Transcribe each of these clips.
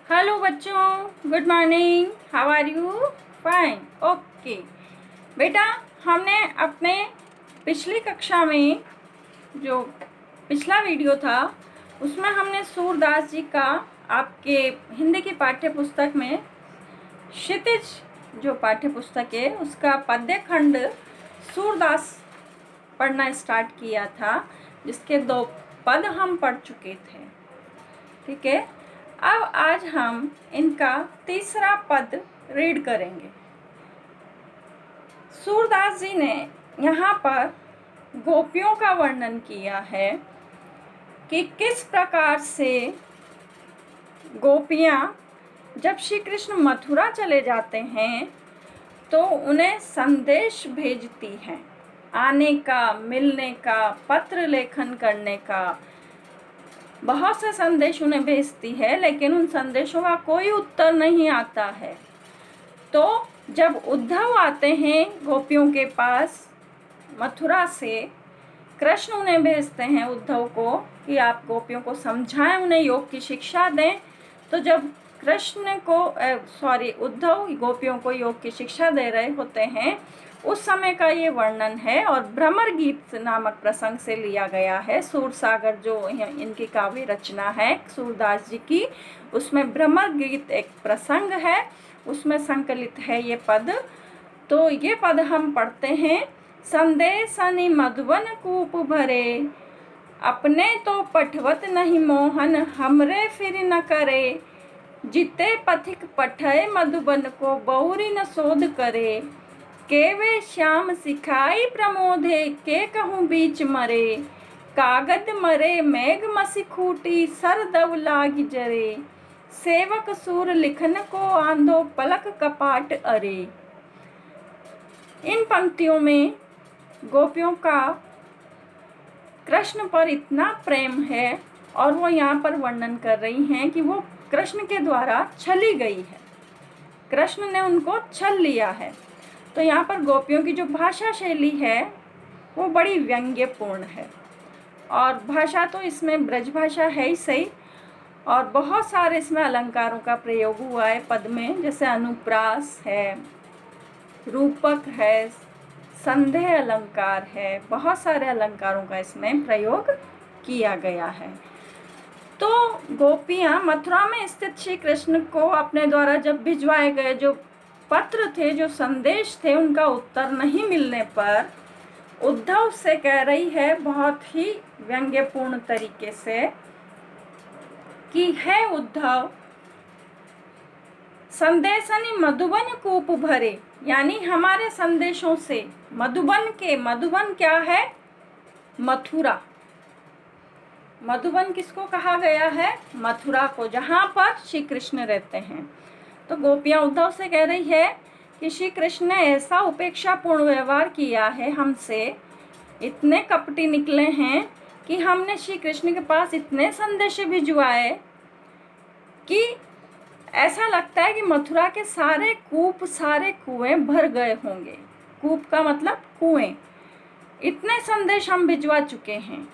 Hello बच्चों, good morning. How are you? Fine, okay. बेटा, हमने अपने पिछली कक्षा में जो पिछला वीडियो था उसमें हमने सूरदास जी का आपके हिंदी की पाठ्य पुस्तक में क्षितिज जो पाठ्य पुस्तक है उसका पद्य खंड सूरदास पढ़ना स्टार्ट किया था, जिसके 2 पद हम पढ़ चुके थे। ठीक है, अब आज हम इनका तीसरा पद रीड करेंगे। सूरदास जी ने यहाँ पर गोपियों का वर्णन किया है कि किस प्रकार से गोपियाँ जब श्री कृष्ण मथुरा चले जाते हैं तो उन्हें संदेश भेजती हैं, आने का, मिलने का, पत्र लेखन करने का। बहुत से संदेश उन्हें भेजती है, लेकिन उन संदेशों का कोई उत्तर नहीं आता है। तो जब उद्धव आते हैं गोपियों के पास मथुरा से, कृष्ण उन्हें भेजते हैं उद्धव को कि आप गोपियों को समझाएं, उन्हें योग की शिक्षा दें। तो जब उद्धव गोपियों को योग की शिक्षा दे रहे होते हैं, उस समय का ये वर्णन है और भ्रमर गीत नामक प्रसंग से लिया गया है। सूरसागर जो इनकी काव्य रचना है सूरदास जी की, उसमें भ्रमर गीत एक प्रसंग है, उसमें संकलित है ये पद। तो ये पद हम पढ़ते हैं। संदेशनि मधुबन कूप भरे, अपने तो पठवत नहीं मोहन, हमरे फिर न करे। जिते पथिक पठय मधुबन को, बहुरी न शोध करे। के वे श्याम सिखाई प्रमोदे, के कहूँ बीच मरे। कागद मरे मेघ मसी खूटी, सर दव लाग जरे। सेवक सूर लिखन को आंधो, पलक कपाट अरे। इन पंक्तियों में गोपियों का कृष्ण पर इतना प्रेम है और वो यहाँ पर वर्णन कर रही हैं कि वो कृष्ण के द्वारा छली गई है, कृष्ण ने उनको छल लिया है। तो यहाँ पर गोपियों की जो भाषा शैली है वो बड़ी व्यंग्यपूर्ण है, और भाषा तो इसमें ब्रज भाषा है ही सही, और बहुत सारे इसमें अलंकारों का प्रयोग हुआ है पद में, जैसे अनुप्रास है, रूपक है, संदेह अलंकार है, बहुत सारे अलंकारों का इसमें प्रयोग किया गया है। तो गोपियाँ मथुरा में स्थित श्री कृष्ण को अपने द्वारा जब भिजवाए गए जो पत्र थे, जो संदेश थे, उनका उत्तर नहीं मिलने पर उद्धव से कह रही है बहुत ही व्यंग्यपूर्ण तरीके से कि है उद्धव, संदेशनि मधुबन कूप भरे, यानी हमारे संदेशों से मधुबन के, मधुबन क्या है? मथुरा। मधुबन किसको कहा गया है? मथुरा को, जहाँ पर श्री कृष्ण रहते हैं। तो गोपियाँ उद्धव से कह रही है कि श्री कृष्ण ने ऐसा उपेक्षापूर्ण व्यवहार किया है हमसे, इतने कपटी निकले हैं कि हमने श्री कृष्ण के पास इतने संदेश भिजवाए कि ऐसा लगता है कि मथुरा के सारे कूप, सारे कुएं भर गए होंगे। कूप का मतलब कुएं। इतने संदेश हम भिजवा चुके हैं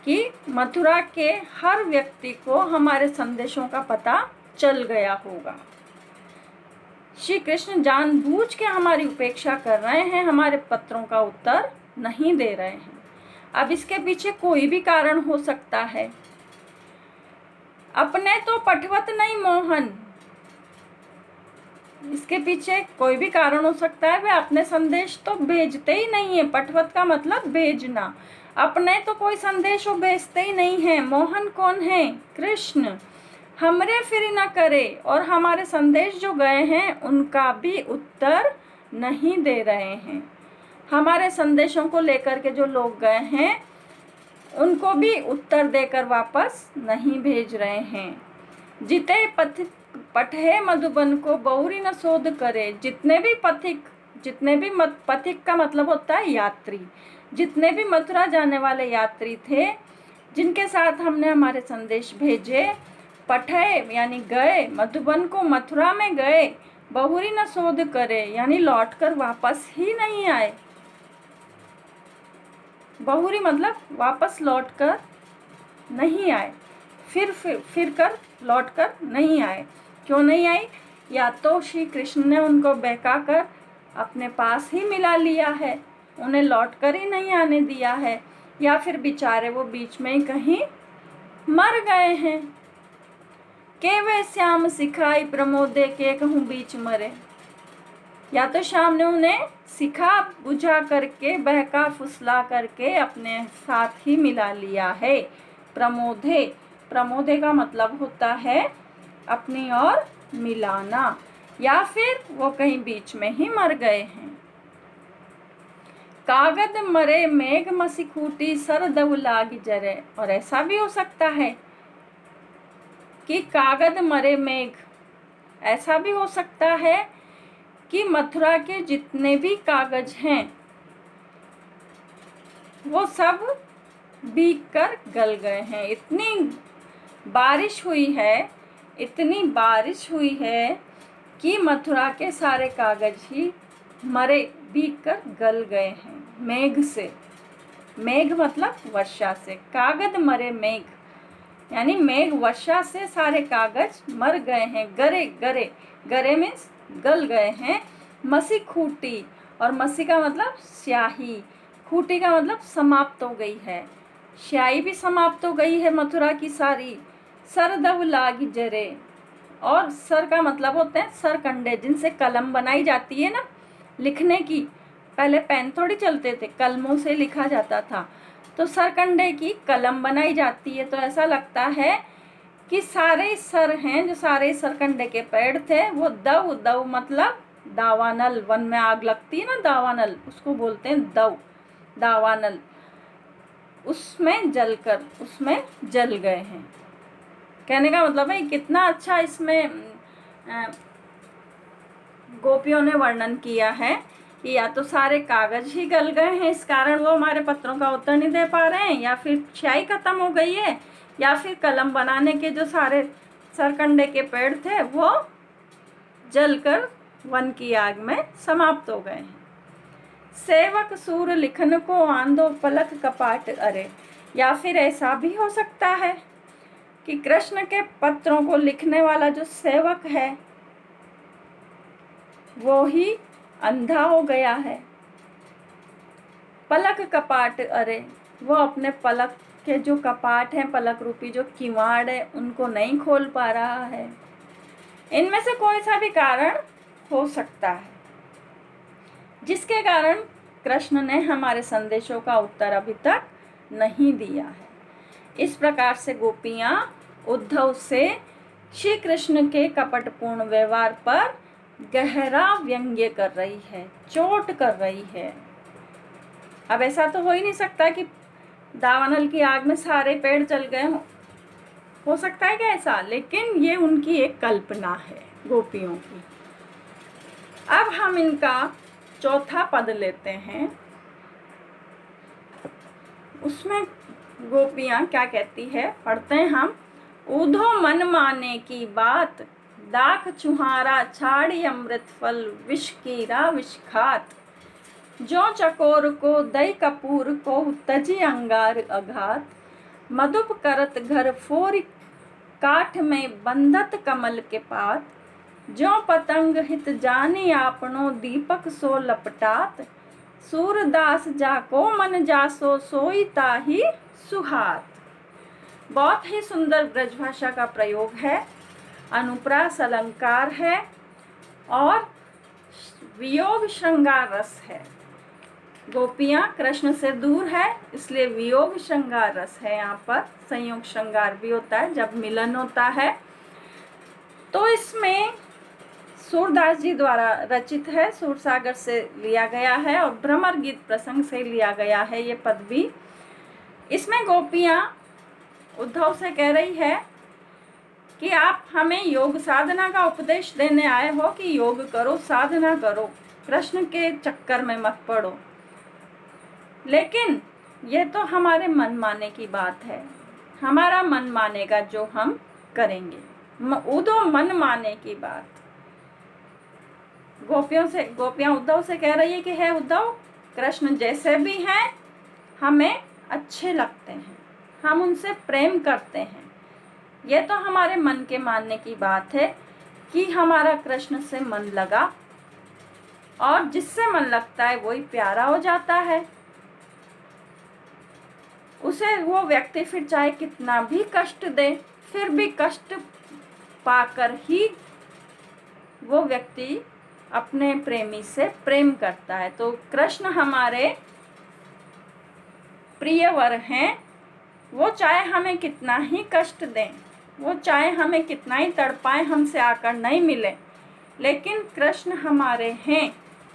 कि मथुरा के हर व्यक्ति को हमारे संदेशों का पता चल गया होगा। श्री कृष्ण जानबूझ के हमारी उपेक्षा कर रहे हैं, हमारे पत्रों का उत्तर नहीं दे रहे हैं। अब इसके पीछे कोई भी कारण हो सकता है। अपने तो पठवत नहीं मोहन, इसके पीछे कोई भी कारण हो सकता है। वे अपने संदेश तो भेजते ही नहीं है। पठवत का मतलब भेजना। अपने तो कोई संदेश वो भेजते ही नहीं है। मोहन कौन है? कृष्ण। हमरे फिर न करे, और हमारे संदेश जो गए हैं उनका भी उत्तर नहीं दे रहे हैं। हमारे संदेशों को लेकर के जो लोग गए हैं उनको भी उत्तर देकर वापस नहीं भेज रहे हैं। जिते पठे मधुबन को, बहुरी न शोध करे। जितने भी पथिक का मतलब होता है यात्री, जितने भी मथुरा जाने वाले यात्री थे जिनके साथ हमने हमारे संदेश भेजे, पठे यानी गए, मधुबन को मथुरा में गए, बहुरी न शोध करे यानी लौटकर वापस ही नहीं आए। बहुरी मतलब वापस लौटकर नहीं आए। फिर कर लौट कर नहीं आए। क्यों नहीं आई? या तो श्री कृष्ण ने उनको बहका कर अपने पास ही मिला लिया है, उन्हें लौट कर ही नहीं आने दिया है, या फिर बेचारे वो बीच में ही कहीं मर गए हैं। के वे श्याम सिखाई प्रमोदे के कहूँ बीच मरे। या तो श्याम ने उन्हें सिखा बुझा करके बहका फुसला करके अपने साथ ही मिला लिया है। प्रमोदे, प्रमोदे का मतलब होता है अपनी ओर मिलाना, या फिर वो कहीं बीच में ही मर गए हैं। कागद मरे मेघ मसी खूटी सर दव लाग जरे। और ऐसा भी हो सकता है कि कागद मरे मेघ, ऐसा भी हो सकता है कि मथुरा के जितने भी कागज हैं वो सब भीग कर गल गए हैं। इतनी बारिश हुई है, इतनी बारिश हुई है कि मथुरा के सारे कागज ही मरे, भीग कर गल गए हैं मेघ से। मेघ मतलब वर्षा से, कागद मरे मेघ यानी मेघ वर्षा से सारे कागज मर गए हैं, गरे गरे, गरे में गल गए हैं। मसी खूटी, और मसी का मतलब स्याही, खूटी का मतलब समाप्त हो गई है, स्याही भी समाप्त हो गई है मथुरा की सारी। सरदव लागी जरे, और सर का मतलब होते हैं सरकंडे, जिनसे कलम बनाई जाती है ना लिखने की। पहले पेन थोड़ी चलते थे, कलमों से लिखा जाता था, तो सरकंडे की कलम बनाई जाती है। तो ऐसा लगता है कि सारे सर हैं, जो सारे सरकंडे के पेड़ थे वो दव, दव मतलब दावानल, वन में आग लगती है ना दावानल, उसको बोलते हैं दव, दावानल, उसमें जलकर उसमें जल गए हैं। कहने का मतलब है कितना अच्छा इसमें गोपियों ने वर्णन किया है कि या तो सारे कागज ही गल गए हैं, इस कारण वो हमारे पत्रों का उत्तर नहीं दे पा रहे हैं, या फिर स्याही खत्म हो गई है, या फिर कलम बनाने के जो सारे सरकंडे के पेड़ थे वो जलकर वन की आग में समाप्त हो गए हैं। सेवक सूर लिखन को आंदो पलक कपाट अरे। या फिर ऐसा भी हो सकता है कि कृष्ण के पत्रों को लिखने वाला जो सेवक है वो ही अंधा हो गया है। पलक कपाट अरे, वो अपने पलक के जो कपाट हैं, पलक रूपी जो किवाड़ है, उनको नहीं खोल पा रहा है। इनमें से कोई सा भी कारण हो सकता है जिसके कारण कृष्ण ने हमारे संदेशों का उत्तर अभी तक नहीं दिया है। इस प्रकार से गोपियां उद्धव से श्री कृष्ण के कपटपूर्ण व्यवहार पर गहरा व्यंग्य कर रही है, चोट कर रही है। अब ऐसा तो हो ही नहीं सकता कि दावानल की आग में सारे पेड़ जल गए हों, हो सकता है क्या ऐसा? लेकिन ये उनकी एक कल्पना है गोपियों की। अब हम इनका चौथा पद लेते हैं, उसमें गोपियां क्या कहती है, पढ़ते हैं हम। ऊधो मन माने की बात, दाख चुहारा छाड़ी अमृत फल, विष कीरा विष खात, जो चकोर को दई कपूर को तजी अंगार अघात, मधुप करत घर फोर काठ में बंधत कमल के पात, जो पतंग हित जानी आपनो दीपक सो लपटात, सूरदास जाको मन जासो सोई ताही सुहात। बहुत ही सुंदर ब्रजभाषा का प्रयोग है, अनुप्रास अलंकार है और वियोग श्रृंगार रस है। गोपियां कृष्ण से दूर है, इसलिए वियोग श्रृंगार रस है। यहाँ पर संयोग श्रृंगार भी होता है जब मिलन होता है। तो इसमें सूरदास जी द्वारा रचित है, सूरसागर से लिया गया है और भ्रमर गीत प्रसंग से लिया गया है ये पद भी। इसमें गोपियां उद्धव से कह रही है कि आप हमें योग साधना का उपदेश देने आए हो कि योग करो, साधना करो, कृष्ण के चक्कर में मत पड़ो। लेकिन ये तो हमारे मन माने की बात है, हमारा मन मानेगा जो हम करेंगे। उद्धव मन माने की बात गोपियां उद्धव से कह रही है कि हे उद्धव, कृष्ण जैसे भी हैं हमें अच्छे लगते हैं, हम उनसे प्रेम करते हैं, ये तो हमारे मन के मानने की बात है कि हमारा कृष्ण से मन लगा, और जिससे मन लगता है वही प्यारा हो जाता है। उसे वो व्यक्ति फिर चाहे कितना भी कष्ट दे, फिर भी कष्ट पाकर ही वो व्यक्ति अपने प्रेमी से प्रेम करता है। तो कृष्ण हमारे प्रिय वर हैं। वो चाहे हमें कितना ही कष्ट दें, वो चाहे हमें कितना ही तड़पाएं, हमसे आकर नहीं मिले, लेकिन कृष्ण हमारे हैं,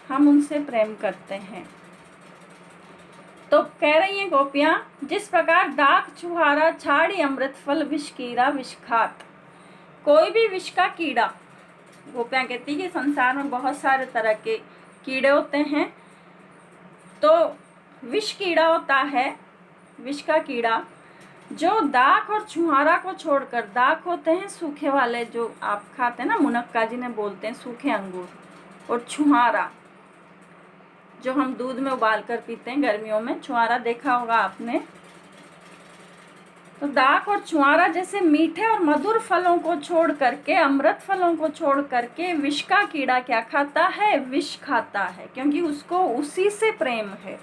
हम उनसे प्रेम करते हैं। तो कह रही हैं गोपियां, जिस प्रकार दाख छुहारा छाड़ी अमृत फल विष कीड़ा विषखात। कोई भी विष का कीड़ा, गोपियां कहती कि संसार में बहुत सारे तरह के कीड़े होते हैं, तो विष कीड़ा होता है, विष का कीड़ा जो दाख और छुहारा को छोड़कर, दाख होते हैं सूखे वाले जो आप खाते हैं ना, मुनक्का जी ने बोलते हैं सूखे अंगूर, और छुहारा जो हम दूध में उबाल कर पीते हैं गर्मियों में, छुहारा देखा होगा आपने। तो दाख और छुहारा जैसे मीठे और मधुर फलों को छोड़ करके, अमृत फलों को छोड़ करके विष का कीड़ा क्या खाता है? विष खाता है, क्योंकि उसको उसी से प्रेम है,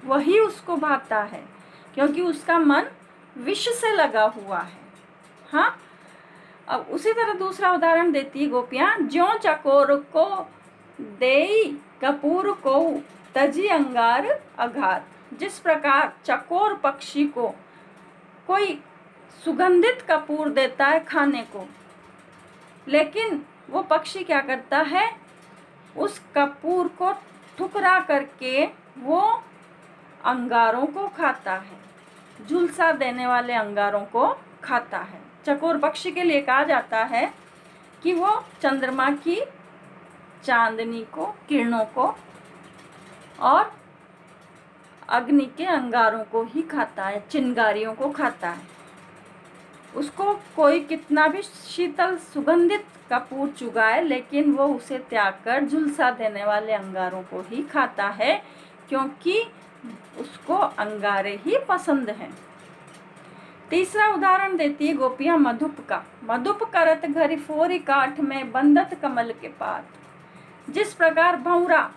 वही उसको भाता है, क्योंकि उसका मन विष से लगा हुआ है। हाँ, अब उसी तरह दूसरा उदाहरण देती है गोपियां, ज्यों चकोर को देई कपूर को तजी अंगार अघात। जिस प्रकार चकोर पक्षी को कोई सुगंधित कपूर देता है खाने को, लेकिन वो पक्षी क्या करता है? उस कपूर को ठुकरा करके वो अंगारों को खाता है, झुलसा देने वाले अंगारों को खाता है। चकोर पक्षी के लिए कहा जाता है कि वो चंद्रमा की चांदनी को, किरणों को और अग्नि के अंगारों को ही खाता है, चिंगारियों को खाता है। उसको कोई कितना भी शीतल सुगंधित कपूर चुगाए, लेकिन वो उसे त्याग कर झुलसा देने वाले अंगारों को ही खाता है, क्योंकि उसको अंगारे ही पसंद हैं। तीसरा उदाहरण देती है गोपियां मधुप का। मधुप करत घरि फोरी काठ में बंदत कमल के पात। जिस प्रकार भंवरा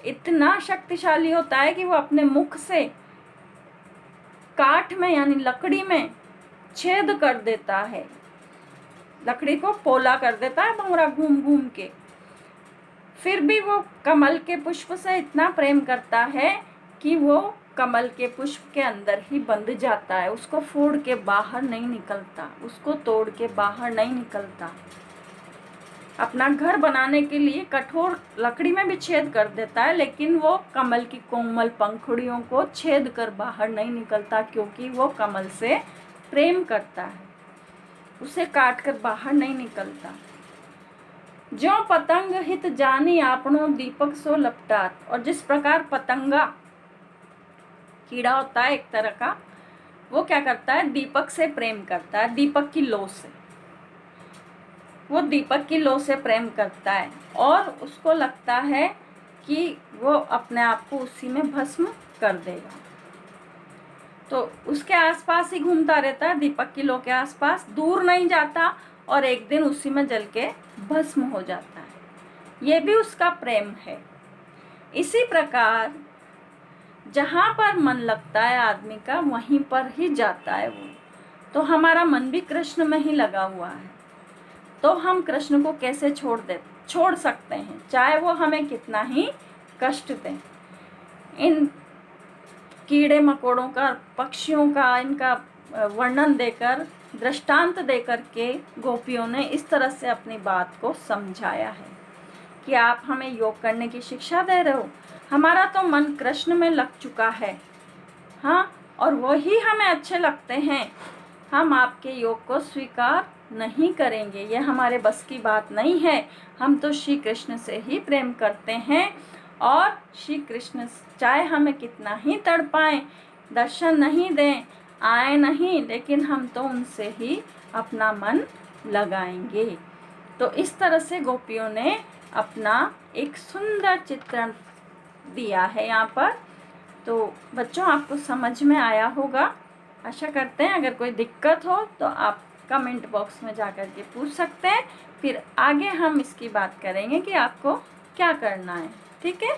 इतना शक्तिशाली होता है कि वो अपने मुख से काठ में यानी लकड़ी में छेद कर देता है, लकड़ी को पोला कर देता है भंवरा घूम घूम के, फिर भी वो कमल के पुष्प से इतना प्रेम करता है कि वो कमल के पुष्प के अंदर ही बंध जाता है, उसको फोड़ के बाहर नहीं निकलता, उसको तोड़ के बाहर नहीं निकलता। अपना घर बनाने के लिए कठोर लकड़ी में भी छेद कर देता है, लेकिन वो कमल की कोमल पंखुड़ियों को छेद कर बाहर नहीं निकलता, क्योंकि वो कमल से प्रेम करता है, उसे काट कर बाहर नहीं निकलता। ज्यों पतंग हित जानी आपनो दीपक सो लपटात। और जिस प्रकार पतंगा कीड़ा होता है एक तरह का, वो क्या करता है? दीपक से प्रेम करता है, दीपक की लौ से, वो दीपक की लौ से प्रेम करता है, और उसको लगता है कि वो अपने आप को उसी में भस्म कर देगा, तो उसके आसपास ही घूमता रहता है, दीपक की लौ के आसपास, दूर नहीं जाता, और एक दिन उसी में जल के भस्म हो जाता है। ये भी उसका प्रेम है। इसी प्रकार जहाँ पर मन लगता है आदमी का, वहीं पर ही जाता है वो। तो हमारा मन भी कृष्ण में ही लगा हुआ है, तो हम कृष्ण को कैसे छोड़ सकते हैं, चाहे वो हमें कितना ही कष्ट दें। इन कीड़े मकोड़ों का, पक्षियों का, इनका वर्णन देकर, दृष्टांत देकर के गोपियों ने इस तरह से अपनी बात को समझाया है कि आप हमें योग करने की शिक्षा दे रहे हो, हमारा तो मन कृष्ण में लग चुका है, हाँ, और वही हमें अच्छे लगते हैं, हम आपके योग को स्वीकार नहीं करेंगे, ये हमारे बस की बात नहीं है। हम तो श्री कृष्ण से ही प्रेम करते हैं, और श्री कृष्ण चाहे हमें कितना ही तड़पाएं, दर्शन नहीं दें, आए नहीं, लेकिन हम तो उनसे ही अपना मन लगाएंगे। तो इस तरह से गोपियों ने अपना एक सुंदर चित्रण दिया है यहाँ पर। तो बच्चों, आपको समझ में आया होगा आशा करते हैं अगर कोई दिक्कत हो तो आप कमेंट बॉक्स में जा कर के पूछ सकते हैं, फिर आगे हम इसकी बात करेंगे कि आपको क्या करना है। ठीक है।